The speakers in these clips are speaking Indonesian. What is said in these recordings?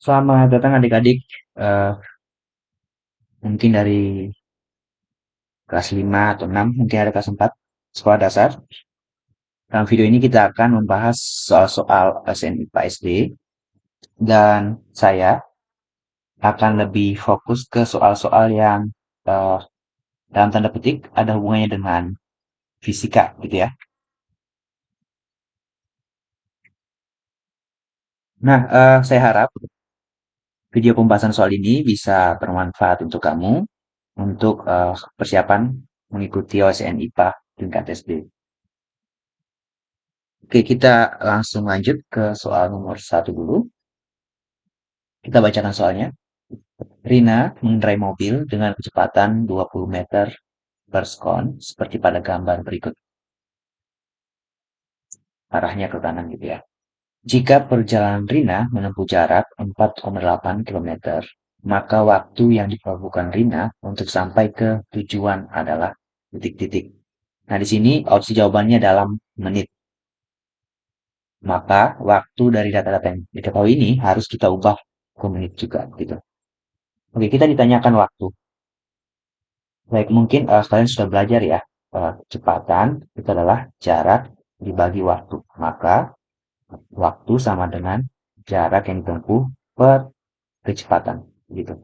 Selamat datang adik-adik, eh, mungkin dari kelas 5 atau 6, mungkin ada kelas 4, sekolah dasar. Dalam video ini kita akan membahas soal-soal SNIPA SD, dan saya akan lebih fokus ke soal-soal yang eh, dalam tanda petik ada hubungannya dengan fisika gitu ya. Nah, saya harap video pembahasan soal ini bisa bermanfaat untuk kamu untuk persiapan mengikuti OSN IPA tingkat SD. Oke, kita langsung lanjut ke soal nomor satu dulu. Kita bacakan soalnya. Rina mengendarai mobil dengan kecepatan 20 meter per sekon, seperti pada gambar berikut. Arahnya ke kanan gitu ya. Jika perjalanan Rina menempuh jarak 4,8 kilometer, maka waktu yang diperlukan Rina untuk sampai ke tujuan adalah titik-titik. Nah, di sini opsi jawabannya dalam menit. Maka waktu dari data-data yang diketahui ini harus kita ubah ke menit juga gitu. Oke, kita ditanyakan waktu. Baik, mungkin kalian sudah belajar ya, kecepatan itu adalah jarak dibagi waktu. Maka waktu sama dengan jarak yang ditempuh per kecepatan, gitu.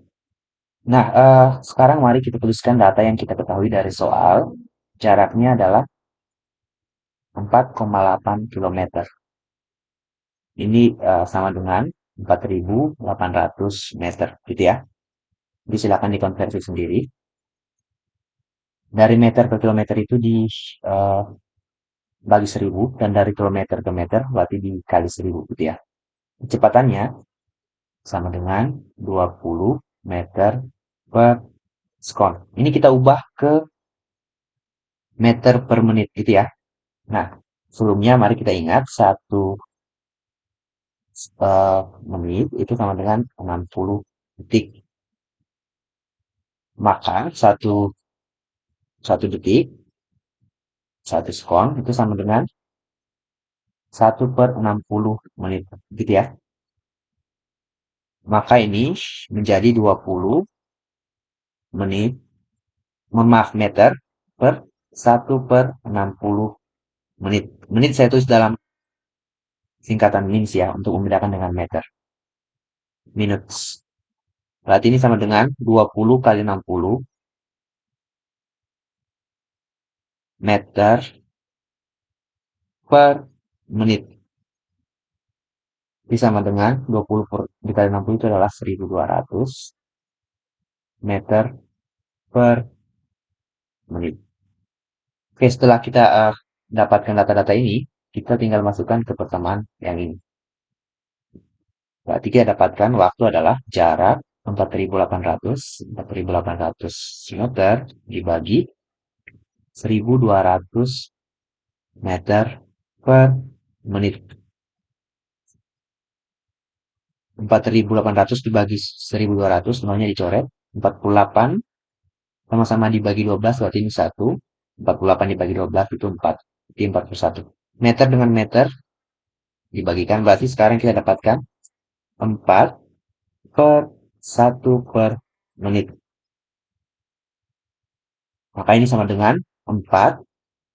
Nah, sekarang mari kita tuliskan data yang kita ketahui dari soal. Jaraknya adalah 4,8 kilometer. Ini sama dengan 4.800 meter, gitu ya. Jadi silakan dikonversi sendiri. Dari meter ke kilometer itu eh, bagi 1.000, dan dari kilometer ke meter berarti dikali 1.000 gitu ya. Kecepatannya sama dengan 20 meter per sekon. Ini kita ubah ke meter per menit gitu ya. Nah, sebelumnya mari kita ingat satu menit itu sama dengan 60 detik. Maka satu detik, satu sekon itu sama dengan 1/60 menit gitu ya. Maka ini menjadi 20 menit, mohon maaf, meter per 1/60 menit. Menit saya tulis dalam singkatan mins ya, untuk membedakan dengan meter. Minutes. Berarti ini sama dengan 20 kali 60 meter per menit. Ini sama dengan 20 dikali 60 itu adalah 1.200 meter per menit. Oke, setelah kita dapatkan data-data ini, kita tinggal masukkan ke persamaan yang ini. Berarti kita dapatkan waktu adalah jarak 4.800 meter dibagi 1.200 meter per menit. 4.800 dibagi 1.200, nolnya dicoret. 48 sama-sama dibagi 12, berarti ini 1. 48 dibagi 12 itu 4. Jadi 41. Meter dengan meter dibagikan, berarti sekarang kita dapatkan 4 per 1 per menit. Maka ini sama dengan 4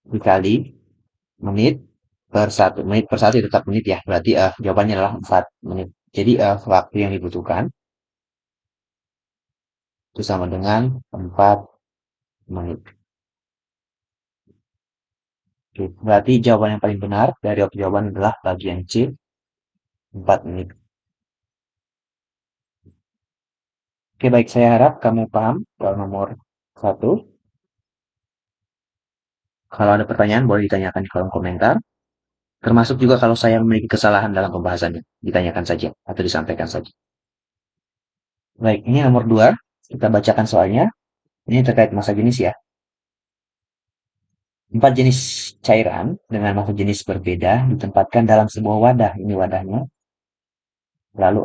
dikali menit per 1. Menit per 1 tetap menit ya. Berarti jawabannya adalah 4 menit. Jadi waktu yang dibutuhkan itu sama dengan 4 menit. Oke, berarti jawaban yang paling benar dari opsi jawaban adalah bagian C, 4 menit. Oke, baik. Saya harap kamu paham soal nomor 1. Kalau ada pertanyaan, boleh ditanyakan di kolom komentar. Termasuk juga kalau saya memiliki kesalahan dalam pembahasannya. Ditanyakan saja atau disampaikan saja. Baik, ini nomor 2. Kita bacakan soalnya. Ini terkait massa jenis ya. 4 jenis cairan dengan massa jenis berbeda ditempatkan dalam sebuah wadah. Ini wadahnya. Lalu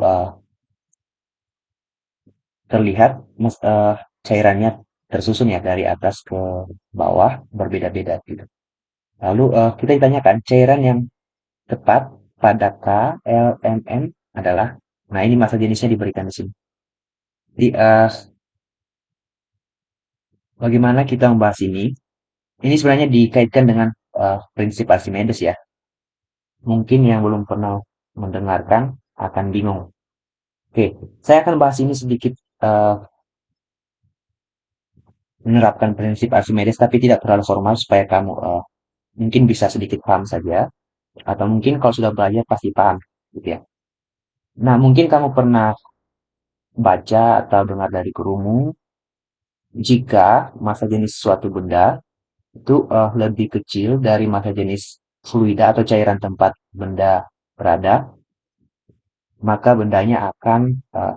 terlihat cairannya tersusun ya dari atas ke bawah, berbeda-beda gitu. Lalu kita ditanyakan cairan yang tepat pada K, L, M, N adalah Nah, ini massa jenisnya diberikan di sini. Jadi, bagaimana kita membahas ini? Ini sebenarnya dikaitkan dengan prinsip Archimedes ya. Mungkin yang belum pernah mendengarkan akan bingung. Oke, saya akan bahas ini sedikit eh, menerapkan prinsip Archimedes, tapi tidak terlalu formal supaya kamu mungkin bisa sedikit paham saja, atau mungkin kalau sudah belajar pasti paham, gitu ya. Nah, mungkin kamu pernah baca atau dengar dari gurumu, jika massa jenis suatu benda itu lebih kecil dari massa jenis fluida atau cairan tempat benda berada, maka bendanya akan eh,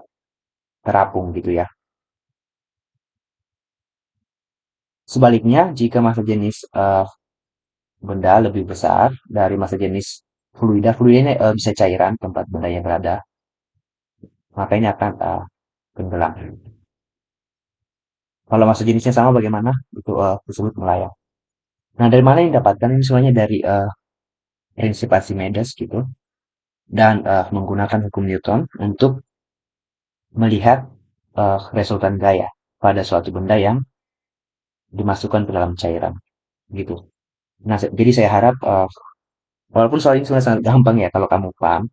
terapung gitu ya. Sebaliknya, jika massa jenis benda lebih besar dari massa jenis fluida, fluida ini bisa cairan tempat benda yang berada, maka ini akan tenggelam. Kalau massa jenisnya sama bagaimana? Itu disebut melayang. Nah, dari mana yang didapatkan? Ini semuanya dari prinsip Archimedes gitu, dan menggunakan hukum Newton untuk melihat resultan gaya pada suatu benda yang dimasukkan ke dalam cairan gitu. Nah, jadi saya harap walaupun soal ini sebenarnya sangat gampang ya kalau kamu paham,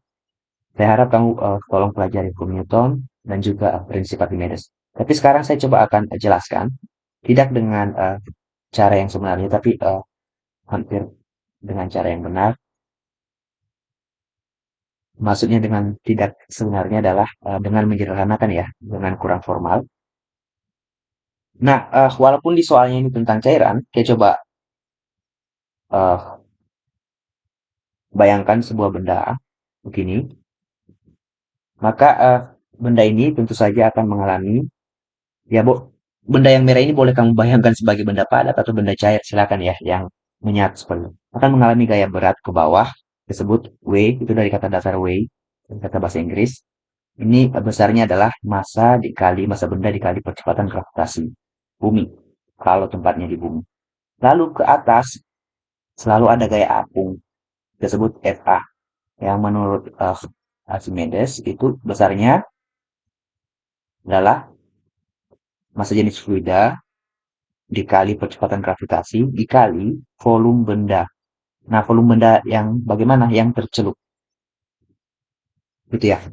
saya harap kamu tolong pelajari hukum Newton dan juga prinsip Archimedes. Tapi sekarang saya coba akan jelaskan, tidak dengan cara yang sebenarnya, tapi hampir dengan cara yang benar. Maksudnya dengan tidak sebenarnya adalah dengan menyederhanakan ya, dengan kurang formal. Nah, walaupun di soalnya ini tentang cairan, kita coba eh, bayangkan sebuah benda begini, maka benda ini tentu saja akan mengalami, ya bu, benda yang merah ini boleh kamu bayangkan sebagai benda padat atau benda cair, silakan ya, yang menyatu seperti itu. Akan mengalami gaya berat ke bawah, disebut W, itu dari kata dasar W, dari kata bahasa Inggris. Ini besarnya adalah massa benda dikali percepatan gravitasi bumi, kalau tempatnya di bumi. Lalu ke atas selalu ada gaya apung, disebut Fa, yang menurut Archimedes itu besarnya adalah massa jenis fluida dikali percepatan gravitasi dikali volume benda. Nah, volume benda yang bagaimana? Yang tercelup, gitu ya.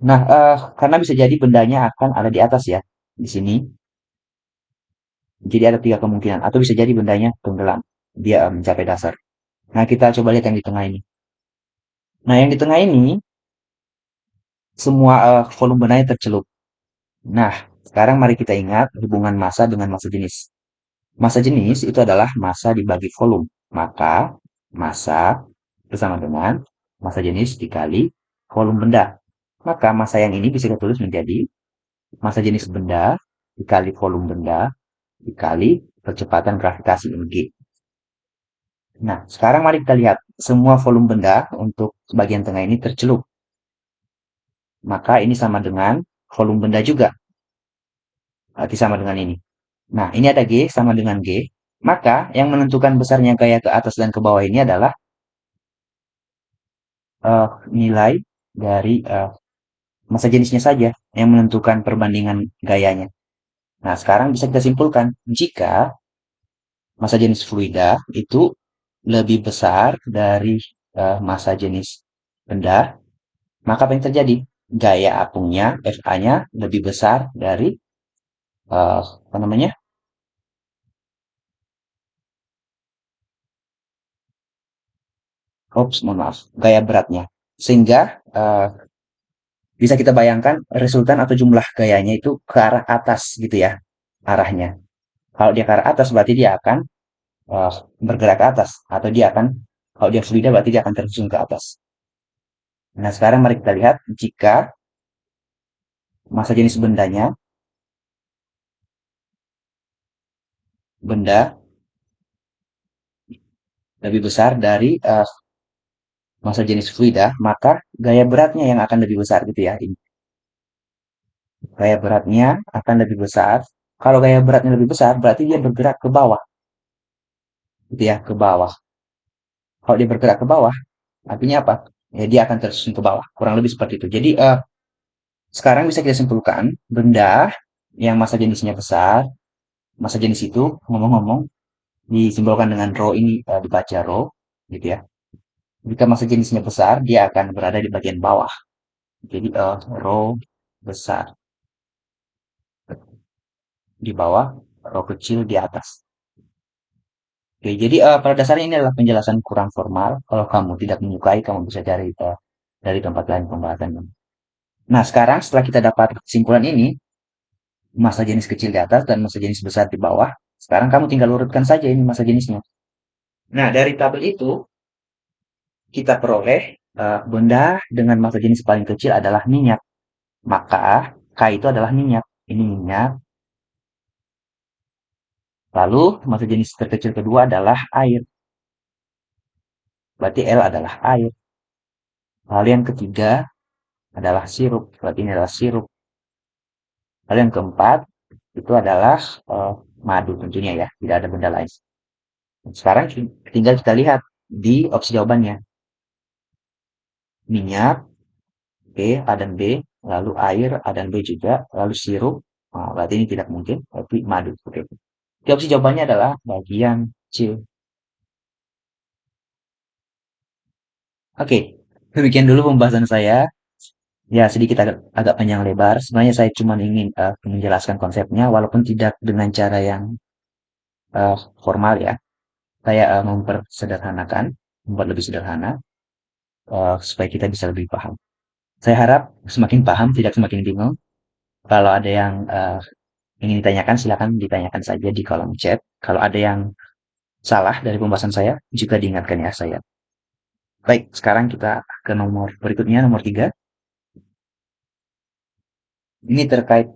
Nah, karena bisa jadi bendanya akan ada di atas ya, di sini. Jadi ada tiga kemungkinan, atau bisa jadi bendanya tenggelam, dia mencapai dasar. Nah, kita coba lihat yang di tengah ini. Nah, yang di tengah ini semua volume bendanya tercelup. Nah, sekarang mari kita ingat hubungan massa dengan massa jenis. Massa jenis itu adalah massa dibagi volume. Maka massa bersama dengan massa jenis dikali volume benda. Maka massa yang ini bisa kita tulis menjadi massa jenis benda dikali volume benda dikali percepatan gravitasi G. Nah, sekarang mari kita lihat semua volume benda untuk bagian tengah ini tercelup. Maka ini sama dengan volume benda juga. Berarti sama dengan ini. Nah, ini ada G sama dengan G. Maka yang menentukan besarnya gaya ke atas dan ke bawah ini adalah nilai dari massa jenisnya saja yang menentukan perbandingan gayanya. Nah, sekarang bisa kita simpulkan jika massa jenis fluida itu lebih besar dari massa jenis benda, maka apa yang terjadi? Gaya apungnya, Fa-nya lebih besar dari apa namanya? Oops, mohon maaf, gaya beratnya. Sehingga bisa kita bayangkan resultan atau jumlah gayanya itu ke arah atas gitu ya, arahnya. Kalau dia ke arah atas berarti dia akan eh, bergerak ke atas, atau dia akan, kalau dia fluida berarti dia akan terjun ke atas. Nah, sekarang mari kita lihat jika massa jenis benda lebih besar dari massa jenis fluida, maka gaya beratnya yang akan lebih besar gitu ya. Ini. Gaya beratnya akan lebih besar. Kalau gaya beratnya lebih besar, berarti dia bergerak ke bawah, gitu ya, ke bawah. Kalau dia bergerak ke bawah, artinya apa? Ya, dia akan tersusun ke bawah. Kurang lebih seperti itu. Jadi, Sekarang bisa kita simpulkan, benda yang massa jenisnya besar, massa jenis itu ngomong-ngomong disimbolkan dengan rho ini, dibaca rho, gitu ya. Jika massa jenisnya besar, dia akan berada di bagian bawah. Jadi rho besar di bawah, rho kecil di atas. Oke, jadi pada dasarnya ini adalah penjelasan kurang formal. Kalau kamu tidak menyukai, kamu bisa cari dari tempat lain pembahasan. Nah, sekarang setelah kita dapat kesimpulan ini, massa jenis kecil di atas dan massa jenis besar di bawah, sekarang kamu tinggal urutkan saja ini massa jenisnya. Nah, dari tabel itu, kita peroleh benda dengan massa jenis paling kecil adalah minyak. Maka, K itu adalah minyak. Ini minyak. Lalu, massa jenis terkecil kedua adalah air. Berarti L adalah air. Lalu yang ketiga adalah sirup. Berarti ini adalah sirup. Lalu yang keempat itu adalah madu tentunya ya, tidak ada benda lain. Sekarang tinggal kita lihat di opsi jawabannya. Minyak, B, A dan B, lalu air, A dan B juga, lalu sirup, nah, berarti ini tidak mungkin, tapi madu. Oke. Jadi opsi jawabannya adalah bagian C. Oke, demikian dulu pembahasan saya. Ya, sedikit agak panjang lebar. Sebenarnya saya cuma ingin menjelaskan konsepnya, walaupun tidak dengan cara yang formal ya. Saya mempersederhanakan, membuat lebih sederhana, supaya kita bisa lebih paham. Saya harap semakin paham, tidak semakin bingung. Kalau ada yang ingin ditanyakan, silakan ditanyakan saja di kolom chat. Kalau ada yang salah dari pembahasan saya, juga diingatkan ya saya. Baik, sekarang kita ke nomor berikutnya, nomor 3. Ini terkait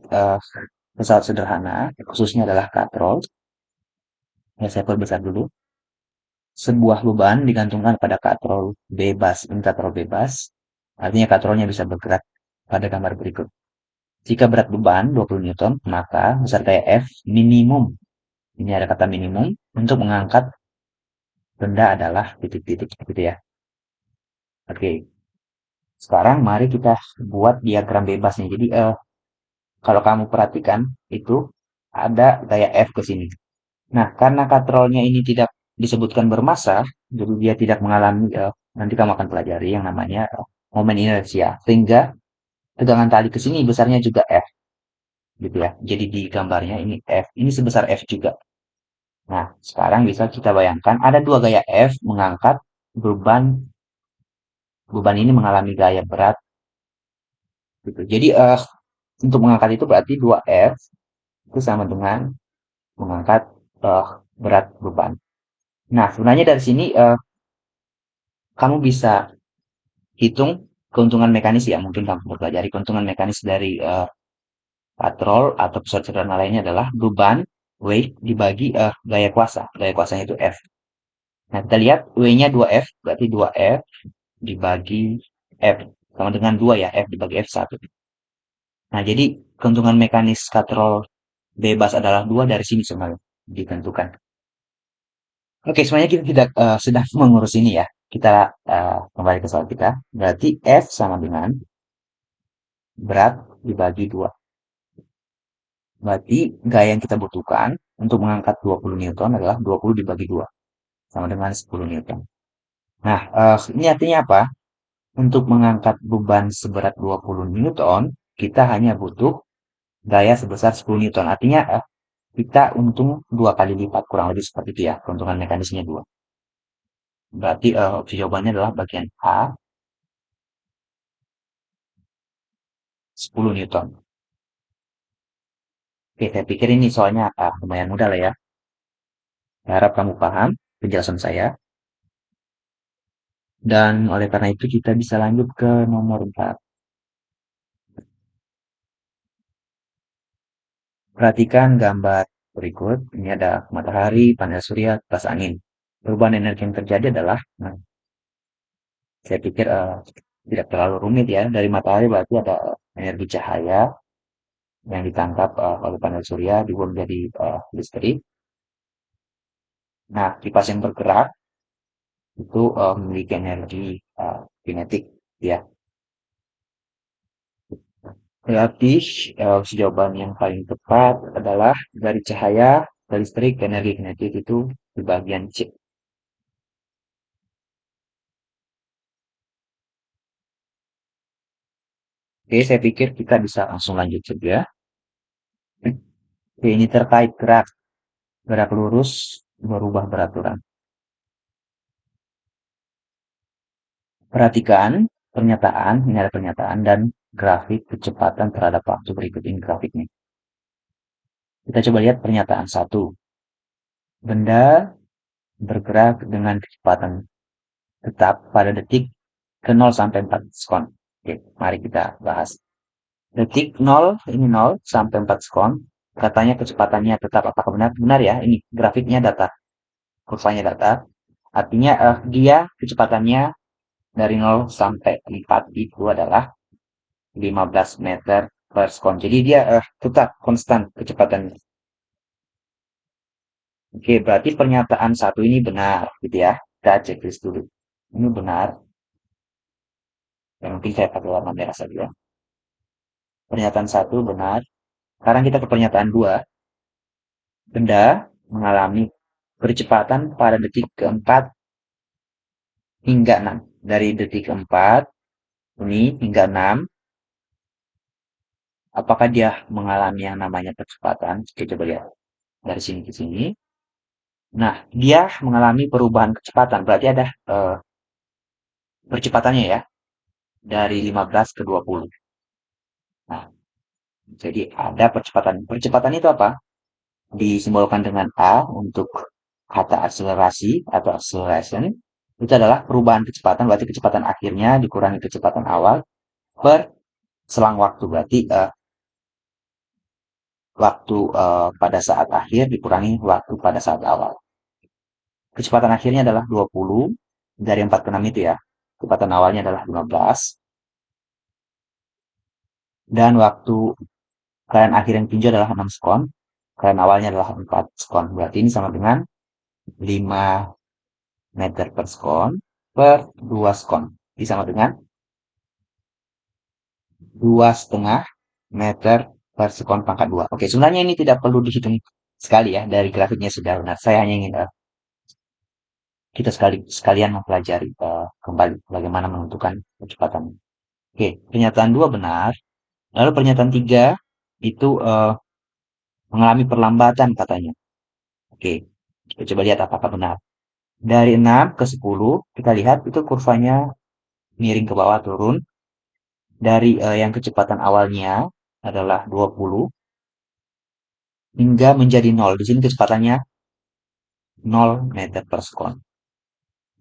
pesawat sederhana, khususnya adalah katrol. Ya, saya perbesar dulu. Sebuah beban digantungkan pada katrol bebas. Ini katrol bebas, artinya katrolnya bisa bergerak pada gambar berikut. Jika berat beban 20 Newton, maka besar gaya F minimum. Ini ada kata minimum untuk mengangkat benda adalah titik-titik gitu ya. Oke, sekarang mari kita buat diagram bebas nih. Jadi kalau kamu perhatikan itu ada gaya F ke sini. Nah, karena katrolnya ini tidak disebutkan bermassa, jadi dia tidak mengalami nanti kamu akan pelajari yang namanya momen inersia. Sehingga tegangan tali ke sini besarnya juga F gitu ya. Jadi di gambarnya ini F, ini sebesar F juga. Nah, sekarang bisa kita bayangkan ada dua gaya F mengangkat beban beban ini mengalami gaya berat gitu. Jadi untuk mengangkat itu berarti 2F itu sama dengan mengangkat eh, berat beban. Nah, sebenarnya dari sini kamu bisa hitung keuntungan mekanis ya. Mungkin kamu pelajari keuntungan mekanis dari patrol atau pesawat sederhana lainnya adalah beban weight dibagi gaya kuasa. Gaya kuasanya itu F. Nah, kita lihat W-nya 2F, berarti 2F dibagi F. Sama dengan 2 ya, F dibagi F1. Nah, jadi keuntungan mekanis katrol bebas adalah 2 dari sini sebenarnya ditentukan. Oke, sebenarnya kita tidak sedang mengurus ini ya. Kita kembali ke soal kita. Berarti F sama dengan berat dibagi 2. Berarti gaya yang kita butuhkan untuk mengangkat 20 Newton adalah 20 dibagi 2. Sama dengan 10 Newton. Nah, ini artinya apa? Untuk mengangkat beban seberat 20 Newton, kita hanya butuh gaya sebesar 10 Newton. Artinya kita untung 2 kali lipat, kurang lebih seperti itu ya. Keuntungan mekanisnya 2. Berarti opsi jawabannya adalah bagian A, 10 Newton. Oke, saya pikir ini soalnya lumayan mudah lah ya. Saya harap kamu paham penjelasan saya. Dan oleh karena itu kita bisa lanjut ke nomor 4. Perhatikan gambar berikut. Ini ada matahari, panel surya, kipas angin. Perubahan energi yang terjadi adalah, nah, saya pikir tidak terlalu rumit ya. Dari matahari berarti ada energi cahaya yang ditangkap oleh panel surya dibuat menjadi listrik. Nah, kipas yang bergerak itu memiliki energi kinetik ya. Berarti jawaban yang paling tepat adalah dari cahaya ke listrik ke energi kinetik itu di bagian C. Oke, saya pikir kita bisa langsung lanjut saja. Oke, ini terkait gerak. Gerak lurus berubah beraturan. Perhatikan pernyataan, ini ada pernyataan dan grafik kecepatan terhadap waktu berikut ini grafiknya. Kita coba lihat pernyataan satu. Benda bergerak dengan kecepatan tetap pada detik ke 0 sampai 4 sekon. Oke, mari kita bahas. Detik 0, ini 0 sampai 4 sekon. Katanya kecepatannya tetap, apakah benar? Benar ya, ini grafiknya data, kurvanya data. Artinya dia kecepatannya dari 0 sampai 4 itu adalah 15 meter per sekon. Jadi dia tetap konstan kecepatannya. Oke, berarti pernyataan satu ini benar, gitu ya. Kita checklist dulu. Ini benar. Yang mungkin saya pakai warna merah saja. Pernyataan satu benar. Sekarang kita ke pernyataan dua. Benda mengalami percepatan pada detik keempat hingga 6. Dari detik keempat ini hingga 6, apakah dia mengalami yang namanya percepatan? Kita coba lihat dari sini ke sini. Nah, dia mengalami perubahan kecepatan. Berarti ada percepatannya ya, dari 15 ke 20. Nah, jadi ada percepatan. Percepatan itu apa? Disimbolkan dengan A untuk kata akselerasi atau acceleration. Itu adalah perubahan kecepatan, berarti kecepatan akhirnya dikurangi kecepatan awal per selang waktu. Berarti waktu pada saat akhir dikurangi waktu pada saat awal. Kecepatan akhirnya adalah 20 dari 4 ke 6 itu ya. Kecepatan awalnya adalah 15 dan waktu kalian akhir yang tinjau adalah 6 sekon. Kalian awalnya adalah 4 sekon. Berarti ini sama dengan 5 meter per sekon per 2 sekon. Ini sama dengan 2,5 meter per sekon pangkat 2. Oke, sebenarnya ini tidak perlu dihitung sekali ya. Dari grafiknya sudah benar. Saya hanya ingin kita sekalian mempelajari kembali bagaimana menentukan kecepatan. Oke, pernyataan dua benar. Lalu pernyataan tiga itu mengalami perlambatan katanya. Oke, kita coba lihat apakah benar. Dari 6 ke 10, kita lihat itu kurvanya miring ke bawah turun. Dari yang kecepatan awalnya adalah 20 hingga menjadi 0. Di sini kecepatannya 0 meter per sekon.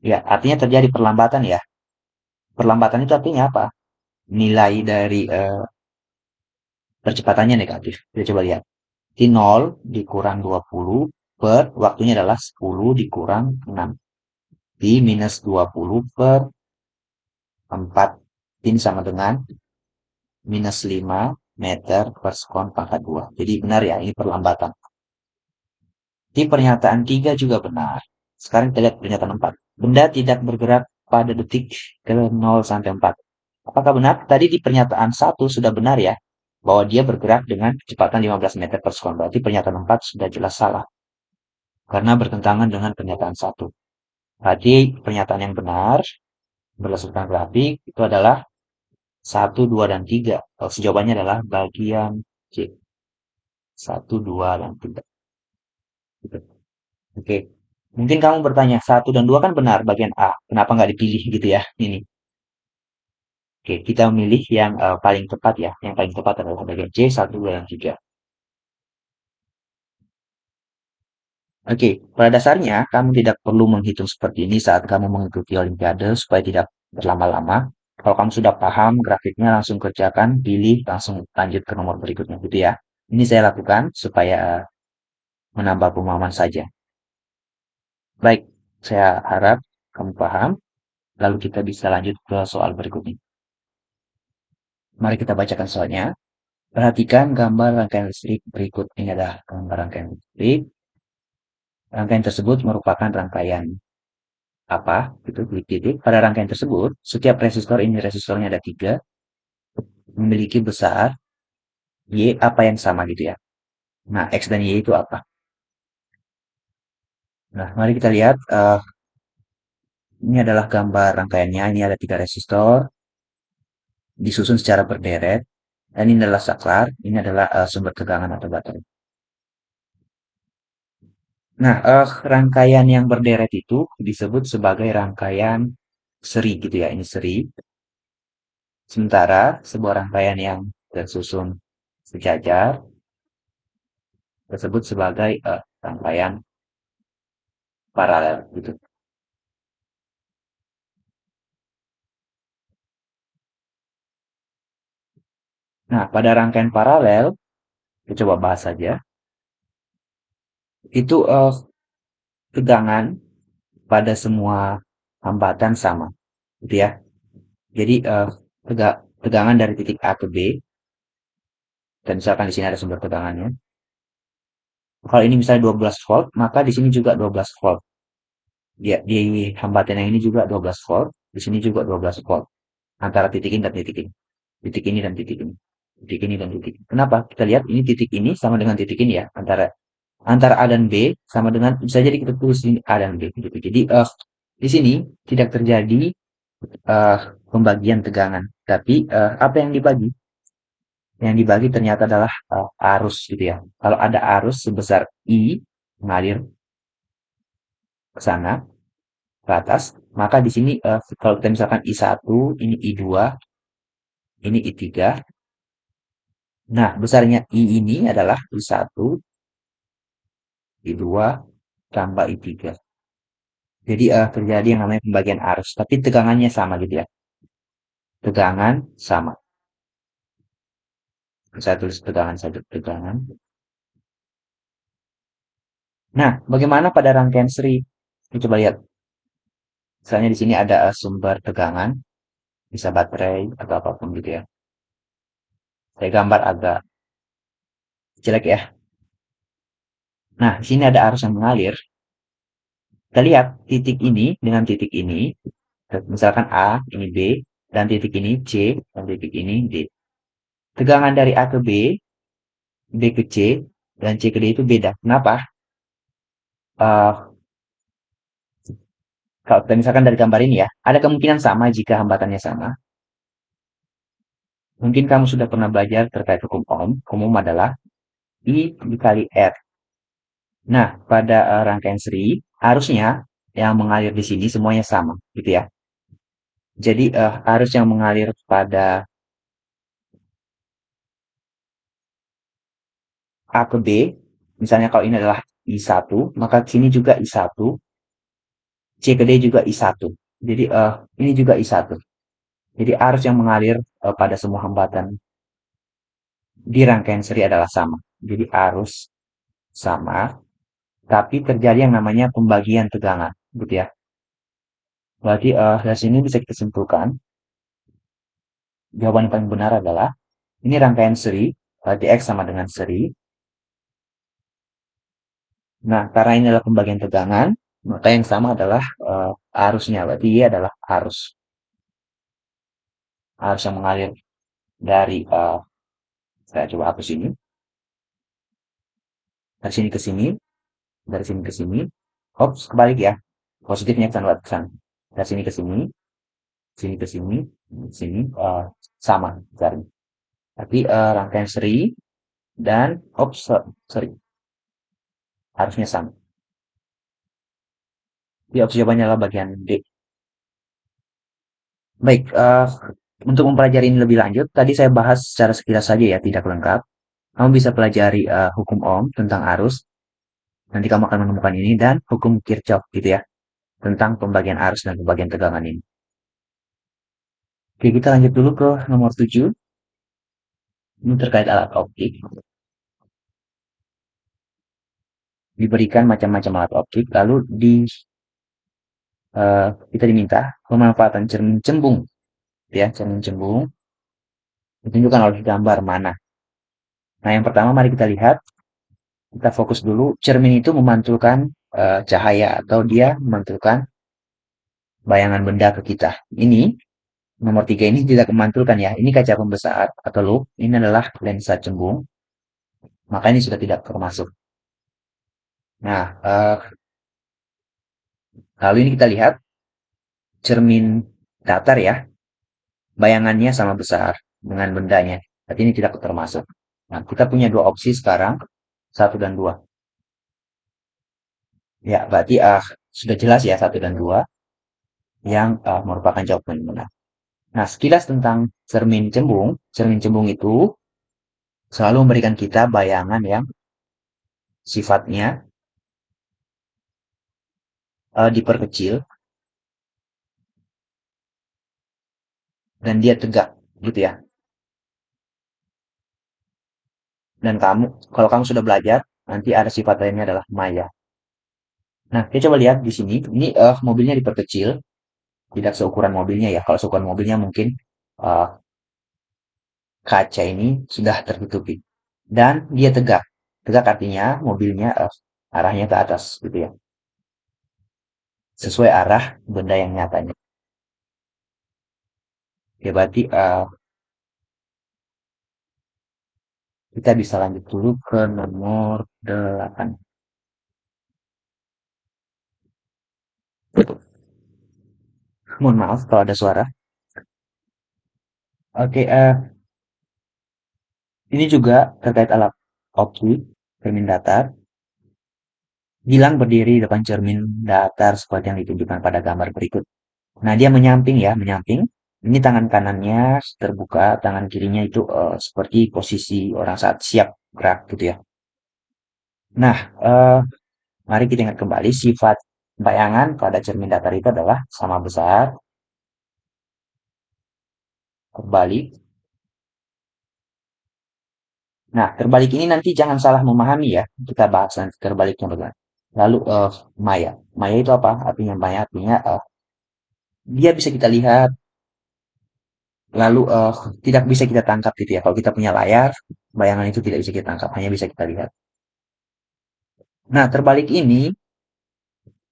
Ya, artinya terjadi perlambatan ya. Perlambatan itu artinya apa? Nilai dari percepatannya negatif. Kita coba lihat. Di 0 dikurang 20 per waktunya adalah 10 dikurang 6. Di minus 20 per 4. Ini sama dengan minus 5 meter per sekon pangkat 2. Jadi benar ya, ini perlambatan. Di pernyataan 3 juga benar. Sekarang kita lihat pernyataan 4. Benda tidak bergerak pada detik ke 0 sampai 4. Apakah benar? Tadi di pernyataan 1 sudah benar ya, bahwa dia bergerak dengan kecepatan 15 meter per sekon. Berarti pernyataan 4 sudah jelas salah. Karena bertentangan dengan pernyataan 1. Berarti pernyataan yang benar berdasarkan grafik itu adalah 1, 2, dan 3. Jawabannya adalah bagian C. 1, 2, dan 3. Gitu. Oke. Mungkin kamu bertanya, 1 dan 2 kan benar bagian A. Kenapa nggak dipilih gitu ya? Ini. Oke, kita memilih yang paling tepat ya. Yang paling tepat adalah bagian C, 1, 2, dan 3. Oke, pada dasarnya kamu tidak perlu menghitung seperti ini saat kamu mengikuti Olimpiade supaya tidak berlama-lama. Kalau kamu sudah paham grafiknya langsung kerjakan, pilih, langsung lanjut ke nomor berikutnya gitu ya. Ini saya lakukan supaya menambah pemahaman saja. Baik, saya harap kamu paham. Lalu kita bisa lanjut ke soal berikutnya. Mari kita bacakan soalnya. Perhatikan gambar rangkaian listrik berikut. Ini adalah gambar rangkaian listrik. Rangkaian tersebut merupakan rangkaian apa? Itu titik. Pada rangkaian tersebut, setiap resistor ini resistornya ada 3, memiliki besar Y apa yang sama gitu ya. Nah, X dan Y itu apa? Nah, mari kita lihat. Ini adalah gambar rangkaiannya. Ini ada 3 resistor disusun secara berderet. Dan ini adalah saklar. Ini adalah sumber tegangan atau baterai. Nah, rangkaian yang berderet itu disebut sebagai rangkaian seri gitu ya. Ini seri. Sementara sebuah rangkaian yang tersusun sejajar tersebut sebagai rangkaian paralel gitu. Nah, pada rangkaian paralel, kita coba bahas saja. Itu tegangan pada semua hambatan sama, gitu ya. Jadi tegangan dari titik A ke B, dan misalkan di sini ada sumber tegangannya. Kalau ini misalnya 12 volt, maka di sini juga 12 volt. Di hambatan yang ini juga 12 volt, di sini juga 12 volt. Antara titik ini dan titik ini. Titik ini dan titik ini. Titik ini dan titik ini. Kenapa? Kita lihat ini titik ini sama dengan titik ini ya. Antara A dan B sama dengan, bisa jadi kita tulis ini A dan B gitu. Jadi di sini tidak terjadi eh, pembagian tegangan, tapi apa yang dibagi? Yang dibagi ternyata adalah arus gitu ya. Kalau ada arus sebesar I mengalir ke sana ke atas, maka di sini kalau kita misalkan I1, ini I2, ini I3. Nah, besarnya I ini adalah I1, I2 tambah I3. Jadi terjadi yang namanya pembagian arus, tapi tegangannya sama gitu ya. Tegangan sama. Saya tulis tegangan saja, tegangan. Nah, bagaimana pada rangkaian seri? Kita coba lihat. Misalnya di sini ada sumber tegangan, bisa baterai atau apapun gitu ya. Saya gambar agak jelek ya. Nah, di sini ada arus yang mengalir. Kita lihat titik ini dengan titik ini, misalkan A, ini B, dan titik ini C, dan titik ini D. Tegangan dari A ke B ke C, dan C ke D itu beda. Kenapa? Eh, Kalau kita misalkan dari gambar ini ya, ada kemungkinan sama jika hambatannya sama. Mungkin kamu sudah pernah belajar terkait hukum Ohm. Hukum Ohm adalah I dikali R. Nah, pada rangkaian seri, arusnya yang mengalir di sini semuanya sama, gitu ya. Jadi arus yang mengalir pada A ke B, misalnya kalau ini adalah I1, maka sini juga I1, C ke D juga I1. Jadi ini juga I1. Jadi arus yang mengalir pada semua hambatan di rangkaian seri adalah sama. Jadi arus sama, tapi terjadi yang namanya pembagian tegangan, gitu ya. Berarti dari sini bisa kita simpulkan, jawaban yang paling benar adalah ini rangkaian seri, berarti X sama dengan seri. Nah, karena ini adalah pembagian tegangan, maka yang sama adalah arusnya, berarti Y adalah arus yang mengalir dari, saya coba hapus ini, dari sini ke sini, dari sini ke sini, hops, kebalik ya, positifnya ke sana, dari sini ke sini, sini ke sini, sini, sama, dari. Tapi rangkaian seri dan ops, sorry, harusnya sama. Jadi opsi jawabannya adalah bagian D. Baik, untuk mempelajari ini lebih lanjut, tadi saya bahas secara sekilas saja ya, tidak lengkap. Kamu bisa pelajari hukum Ohm tentang arus, nanti kamu akan menemukan ini, dan hukum Kirchhoff gitu ya, tentang pembagian arus dan pembagian tegangan ini. Oke, kita lanjut dulu ke nomor 7, ini terkait alat optik. Diberikan macam-macam alat optik, lalu kita diminta pemanfaatan cermin cembung, ya, cermin cembung ditunjukkan oleh gambar mana. Nah, yang pertama mari kita lihat, kita fokus dulu. Cermin itu memantulkan cahaya atau dia memantulkan bayangan benda ke kita. Ini Nomor tiga ini tidak memantulkan ya. Ini kaca pembesar atau loop. Ini adalah lensa cembung. Maka ini sudah tidak termasuk. Nah, lalu ini kita lihat cermin datar ya. Bayangannya sama besar dengan bendanya. Berarti ini tidak termasuk. Nah, kita punya dua opsi sekarang. Satu dan dua. Ya, berarti sudah jelas ya satu dan dua yang merupakan jawaban yang benar. Nah, sekilas tentang cermin cembung. Cermin cembung itu selalu memberikan kita bayangan yang sifatnya diperkecil dan dia tegak gitu ya. Dan kamu, kalau kamu sudah belajar, nanti ada sifat lainnya adalah maya. Nah, kita coba lihat di sini. Ini mobilnya diperkecil, tidak seukuran mobilnya ya. Kalau seukuran mobilnya mungkin eh, kaca ini sudah tertutupi. Dan dia tegak. Tegak artinya mobilnya arahnya ke atas gitu ya. Sesuai arah benda yang nyatanya. Ya berarti kita bisa lanjut dulu ke nomor 8. Mohon maaf kalau ada suara. Oke, ini juga terkait alat optik cermin datar. Gilang berdiri di depan cermin datar seperti yang ditunjukkan pada gambar berikut. Nah, dia menyamping ya, menyamping. Ini tangan kanannya terbuka, tangan kirinya itu seperti posisi orang saat siap gerak gitu ya. Nah, mari kita ingat kembali sifat bayangan pada cermin datar itu adalah sama besar, terbalik. Nah, terbalik ini nanti jangan salah memahami ya. Kita bahas nanti terbaliknya bagaimana. Lalu maya. Maya itu apa? Artinya maya artinya dia bisa kita lihat, lalu tidak bisa kita tangkap gitu ya. Kalau kita punya layar, bayangan itu tidak bisa kita tangkap, hanya bisa kita lihat. Nah, terbalik ini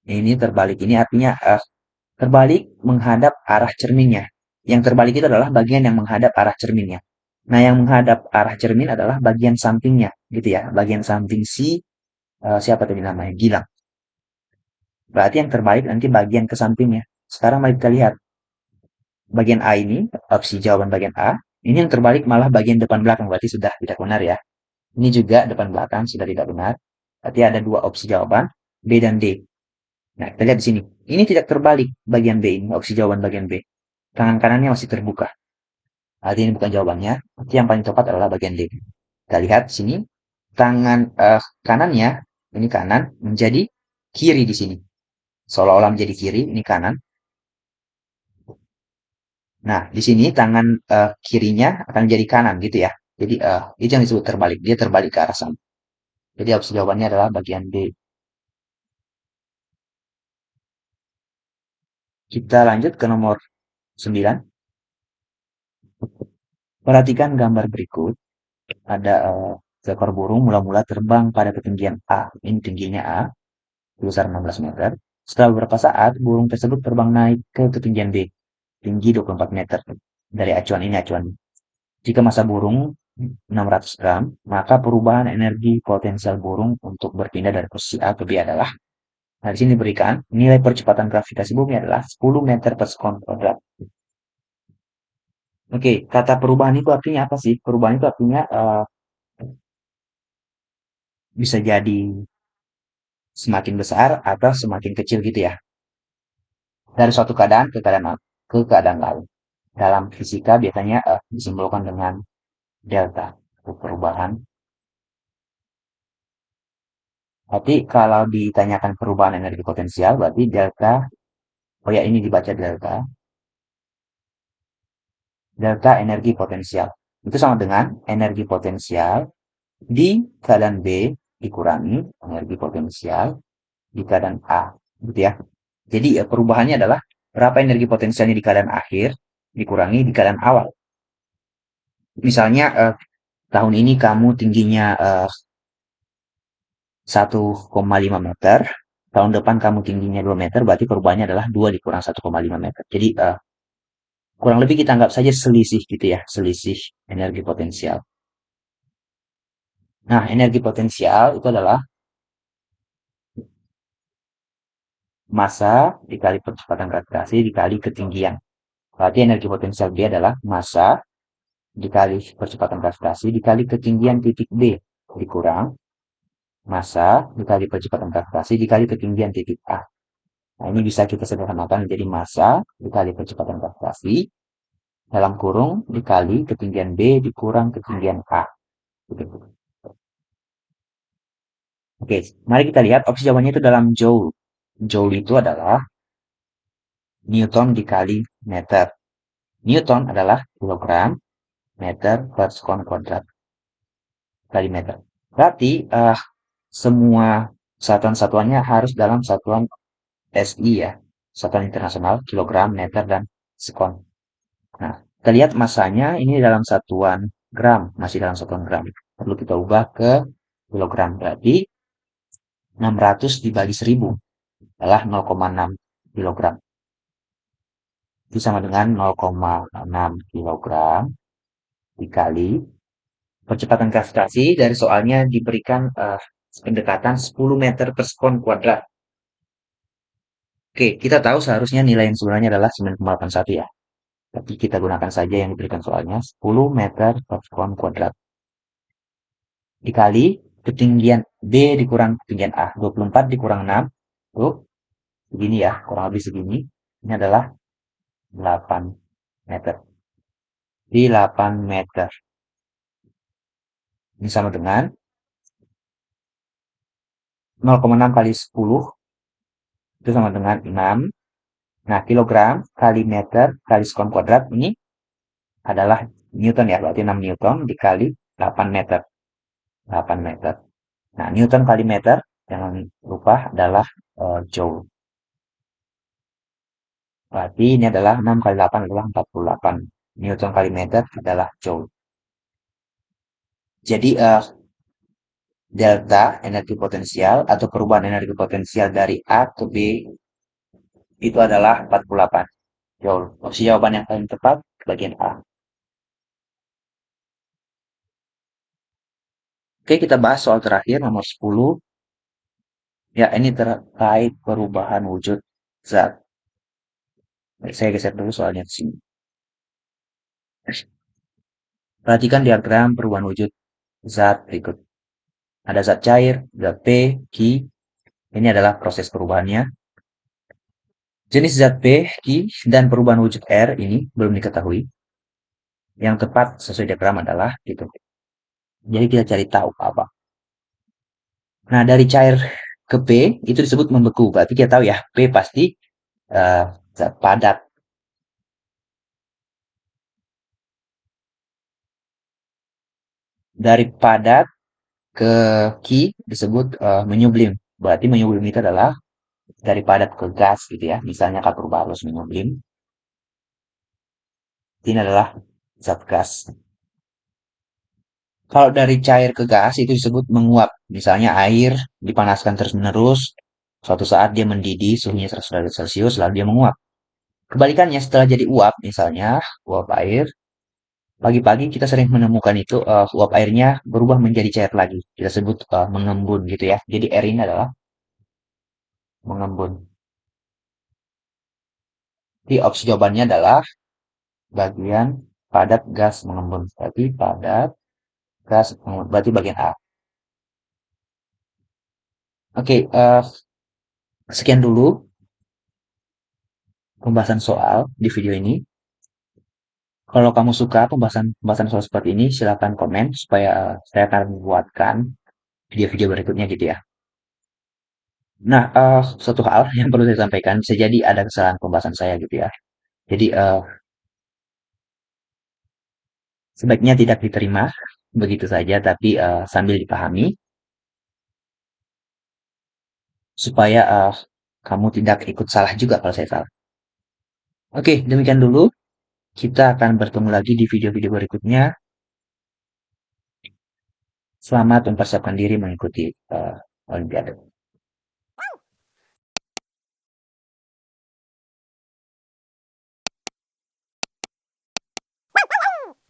artinya terbalik menghadap arah cerminnya. Yang terbalik itu adalah bagian yang menghadap arah cerminnya. Nah, yang menghadap arah cermin adalah bagian sampingnya, gitu ya. Bagian samping si siapa tadi namanya? Gilang. Berarti yang terbalik nanti bagian ke sampingnya. Sekarang mari kita lihat bagian A ini, opsi jawaban bagian A. Ini yang terbalik malah bagian depan belakang, berarti sudah tidak benar ya. Ini juga depan belakang sudah tidak benar. Berarti ada dua opsi jawaban, B dan D. Nah, kita lihat di sini. Ini tidak terbalik bagian B ini, opsi jawaban bagian B. Tangan kanannya masih terbuka. Berarti ini bukan jawabannya. Berarti yang paling tepat adalah bagian D. Kita lihat di sini. Tangan kanannya, ini kanan, menjadi kiri di sini. Seolah-olah menjadi kiri, ini kanan. Nah, di sini tangan kirinya akan menjadi kanan gitu ya. Jadi itu yang disebut terbalik. Dia terbalik ke arah sana. Jadi opsi jawabannya adalah bagian D. Kita lanjut ke nomor 9. Perhatikan gambar berikut. Ada seekor burung mula-mula terbang pada ketinggian A. Ini tingginya A, sebesar 16 meter. Setelah beberapa saat, burung tersebut terbang naik ke ketinggian B, tinggi 24 meter. Dari acuan ini acuan. Jika massa burung 600 gram, maka perubahan energi potensial burung untuk berpindah dari posisi A ke B adalah. Nah, di sini diberikan nilai percepatan gravitasi bumi adalah 10 meter per sekon kuadrat. Oke, kata perubahan itu artinya apa sih? Perubahan itu artinya bisa jadi semakin besar atau semakin kecil gitu ya. Dari suatu keadaan ke keadaan lain. Dalam fisika biasanya disimbolkan dengan delta, perubahan. Tapi kalau ditanyakan perubahan energi potensial, berarti delta, oh ya ini dibaca delta, delta energi potensial. Itu sama dengan energi potensial di keadaan B dikurangi energi potensial di keadaan A. Gitu ya. Jadi perubahannya adalah berapa energi potensialnya di keadaan akhir dikurangi di keadaan awal. Misalnya tahun ini kamu tingginya 1,5 meter, tahun depan kamu tingginya 2 meter, berarti perubahannya adalah 2 dikurang 1,5 meter. Jadi Kurang lebih kita anggap saja selisih gitu ya, selisih energi potensial. Nah, energi potensial itu adalah massa dikali percepatan gravitasi dikali ketinggian. Berarti energi potensial B adalah massa dikali percepatan gravitasi dikali ketinggian titik B dikurang massa dikali percepatan gravitasi dikali ketinggian titik A. Nah, ini bisa kita sederhanakan menjadi massa dikali percepatan gravitasi dalam kurung dikali ketinggian B dikurang ketinggian A. Oke, mari kita lihat opsi jawabannya itu dalam joule. Joule itu adalah Newton dikali meter. Newton adalah kilogram, meter per sekon kuadrat kali meter. Berarti semua satuan-satuannya harus dalam satuan SI ya, satuan internasional, kilogram, meter, dan sekon. Nah, kita lihat masanya ini dalam satuan gram, masih dalam satuan gram. Perlu kita ubah ke kilogram, berarti 600 dibagi 1000 adalah 0,6 kilogram. Itu sama dengan 0,6 kilogram dikali percepatan gravitasi dari soalnya diberikan pendekatan 10 meter per sekon kuadrat. Oke, kita tahu seharusnya nilai yang sebenarnya adalah 9,81 ya. Tapi kita gunakan saja yang diberikan soalnya 10 meter per sekon kuadrat. Dikali ketinggian B dikurang ketinggian A. 24 dikurang 6. Tuh, segini ya, kurang lebih segini. Ini adalah 8 meter. Di 8 meter. Ini sama dengan 0,6 kali 10. Itu sama dengan 6. Nah, kilogram kali meter kali sekon kuadrat ini adalah Newton ya. Berarti 6 Newton dikali 8 meter. 8 meter. Nah, Newton kali meter, jangan lupa adalah Joule. Berarti ini adalah 6 kali 8 adalah 48. Newton kali meter adalah Joule. Jadi, delta energi potensial atau perubahan energi potensial dari A ke B itu adalah 48 Joule. Opsi jawaban yang paling tepat bagian A. Oke, kita bahas soal terakhir nomor 10. Ya, ini terkait perubahan wujud zat. Saya geser dulu soalnya di sini. Perhatikan diagram perubahan wujud zat berikut. Ada zat cair, zat P, Q. Ini adalah proses perubahannya. Jenis zat P, Q, dan perubahan wujud R ini belum diketahui. Yang tepat sesuai diagram adalah gitu. Jadi kita cari tahu apa. Nah, dari cair ke P itu disebut membeku. Berarti kita tahu ya, P pasti zat padat. Dari padat ke Ki disebut menyublim. Berarti menyublim itu adalah dari padat ke gas gitu ya. Misalnya kapur barus menyublim. Ini adalah zat gas. Kalau dari cair ke gas itu disebut menguap. Misalnya air dipanaskan terus-menerus. Suatu saat dia mendidih, suhunya 100 derajat Celcius, lalu dia menguap. Kebalikannya setelah jadi uap, misalnya uap air, pagi-pagi kita sering menemukan itu uap airnya berubah menjadi cair lagi. Kita sebut mengembun gitu ya. Jadi air ini adalah mengembun. Jadi opsi jawabannya adalah bagian padat gas mengembun. Berarti padat gas mengembun. Berarti bagian A. Oke, sekian dulu pembahasan soal di video ini. Kalau kamu suka pembahasan soal seperti ini, silakan komen supaya saya akan membuatkan video-video berikutnya gitu ya. Nah, satu hal yang perlu saya sampaikan, bisa jadi ada kesalahan pembahasan saya gitu ya. Jadi, sebaiknya tidak diterima begitu saja, tapi sambil dipahami supaya kamu tidak ikut salah juga kalau saya salah. Oke, demikian dulu. Kita akan bertemu lagi di video-video berikutnya. Selamat mempersiapkan diri mengikuti Olimpiade.